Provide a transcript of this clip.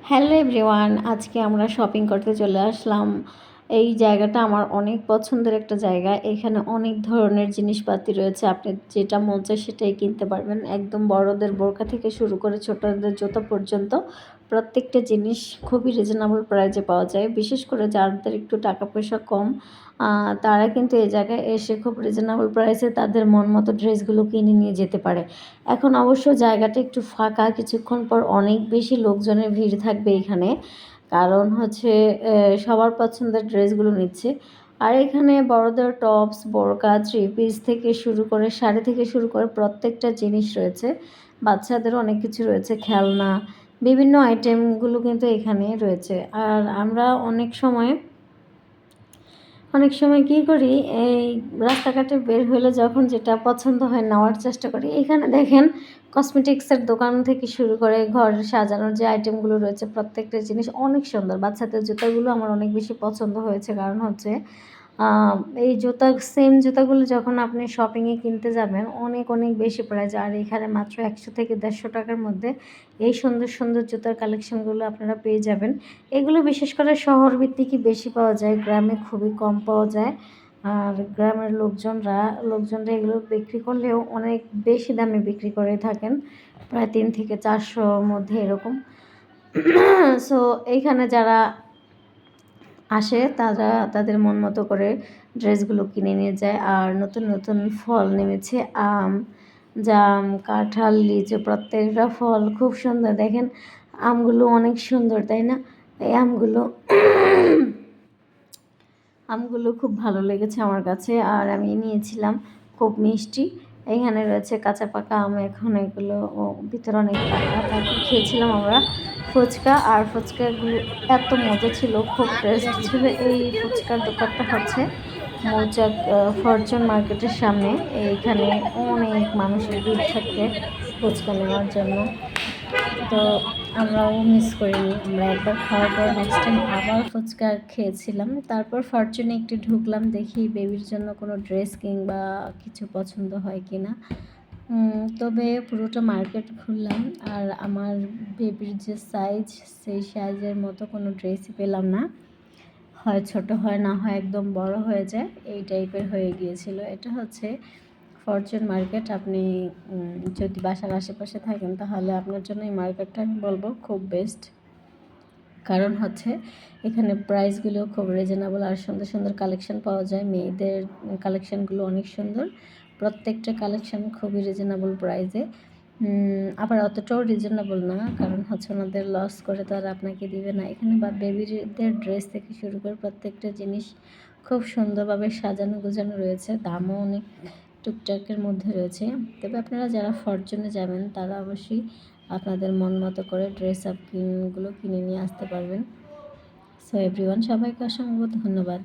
Hello everyone, আজকে আমরা shopping করতে চলে আসলাম। এই জায়গাটা আমার অনেক পছন্দের একটা জায়গা। এখানে অনেক ধরনের জিনিসপাতি রয়েছে, আপনি যেটা মন চায় সেটাই কিনতে পারবেন। একদম বড়দের বোরকা থেকে শুরু করে ছোটদের জুতো পর্যন্ত প্রত্যেকটা জিনিস খুবই রিজনেবল প্রাইসে পাওয়া যায়। বিশেষ করে যাদের একটু টাকা পয়সা কম, তারা কিন্তু এই জায়গায় এসে খুব রিজনেবল প্রাইসে তাদের মন মতো ড্রেসগুলো কিনে নিয়ে যেতে পারে। এখন অবশ্য জায়গাটা একটু ফাঁকা, কিছুক্ষণ পর অনেক বেশি লোকজনের ভিড় থাকবে এখানে, কারণ হচ্ছে সবার পছন্দের ড্রেসগুলো নিচ্ছে। আর এখানে বড়দের টপস, বোরকা, থ্রি পিস থেকে শুরু করে শাড়ি থেকে শুরু করে প্রত্যেকটা জিনিস রয়েছে। বাচ্চাদেরও অনেক কিছু রয়েছে, খেলনা, বিভিন্ন আইটেমগুলো কিন্তু এখানে রয়েছে। আর আমরা অনেক সময় কী করি, এই রাস্তাঘাটে বের হলে যখন যেটা পছন্দ হয় নেওয়ার চেষ্টা করি। এখানে দেখেন কসমেটিক্সের দোকান থেকে শুরু করে ঘর সাজানোর যে আইটেমগুলো রয়েছে প্রত্যেকটা জিনিস অনেক সুন্দর। বাচ্চাদের জুতাগুলো আমার অনেক বেশি পছন্দ হয়েছে, কারণ হচ্ছে এই সেম জুতাগুলো যখন আপনি শপিংয়ে কিনতে যাবেন অনেক বেশি প্রাইস, আর এখানে মাত্র 100 থেকে 150 টাকার মধ্যে এই সুন্দর সুন্দর জুতার কালেকশনগুলো আপনারা পেয়ে যাবেন। এগুলো বিশেষ করে শহর ভিত্তিকই বেশি পাওয়া যায়, গ্রামে খুবই কম পাওয়া যায়। আর গ্রামের লোকজনরা এগুলো বিক্রি করলেও অনেক বেশি দামে বিক্রি করে থাকেন, প্রায় 3 থেকে 400-র মধ্যে এরকম। সো এইখানে যারা আসে তারা তাদের মন মতো করে ড্রেসগুলো কিনে নিয়ে যায়। আর নতুন নতুন ফল নেমেছে, আম, জাম, কাঁঠাল, লিচু, প্রত্যেকটা ফল খুব সুন্দর। দেখেন আমগুলো অনেক সুন্দর, তাই না? এই আমগুলো খুব ভালো লেগেছে আমার কাছে, আর আমি নিয়েছিলাম। খুব মিষ্টি। এখানে রয়েছে কাঁচা পাকা আম, এখন এগুলো ভিতরে অনেক পাকা। তারপর খেয়েছিলাম আমরা ফুচকা, আর ফুচকাগুলো এত মজা ছিল, খুব টেস্ট ছিল। এই ফুচকার দোকানটা হচ্ছে মৌচাক ফরচুন মার্কেটের সামনে। এইখানে অনেক মানুষের ভিড় থাকে ফুচকা নেওয়ার জন্য। তো আমরাও মিস করিনি, আমরা একবার খাওয়ার পর নেক্সট টাইম আবার ফুচকা খেয়েছিলাম। তারপর ফরচুনে একটু ঢুকলাম, দেখি বেবির জন্য কোনো ড্রেস কিংবা কিছু পছন্দ হয় কি না। তবে পুরোটা মার্কেট ঘুরলাম, আর আমার বেবির যে সাইজ, সেই সাইজের মতো কোনো ড্রেসই পেলাম না। হয় ছোট হয়, না হয় একদম বড় হয়ে যায়, এই টাইপের হয়ে গিয়েছিল। এটা হচ্ছে ফরচুন মার্কেট। আপনি যদি বাসার আশেপাশে থাকেন তাহলে আপনার জন্য এই মার্কেটটা আমি বলবো খুব বেস্ট, কারণ হচ্ছে এখানে প্রাইসগুলো খুব রিজনেবল, আর সুন্দর সুন্দর কালেকশন পাওয়া যায়। মেয়েদের কালেকশানগুলো অনেক সুন্দর, প্রত্যেকটা কালেকশান খুবই রিজনেবল প্রাইসে। আবার অতটাও রিজনেবল না, কারণ হচ্ছে ওনাদের লস করে তারা আপনাকে দিবে না। এখানে বা বেবিদের ড্রেস থেকে শুরু করে প্রত্যেকটা জিনিস খুব সুন্দরভাবে সাজানো গোছানো রয়েছে, দামও অনেক টুকটাকের মধ্যে রয়েছে। তবে আপনারা যারা ফরচুনে যাবেন তারা অবশ্যই আপনাদের মন মতো করে ড্রেস আপগুলো কিনে নিয়ে আসতে পারবেন। সো এভরিওয়ান, সবাইকে অসংখ্য ধন্যবাদ।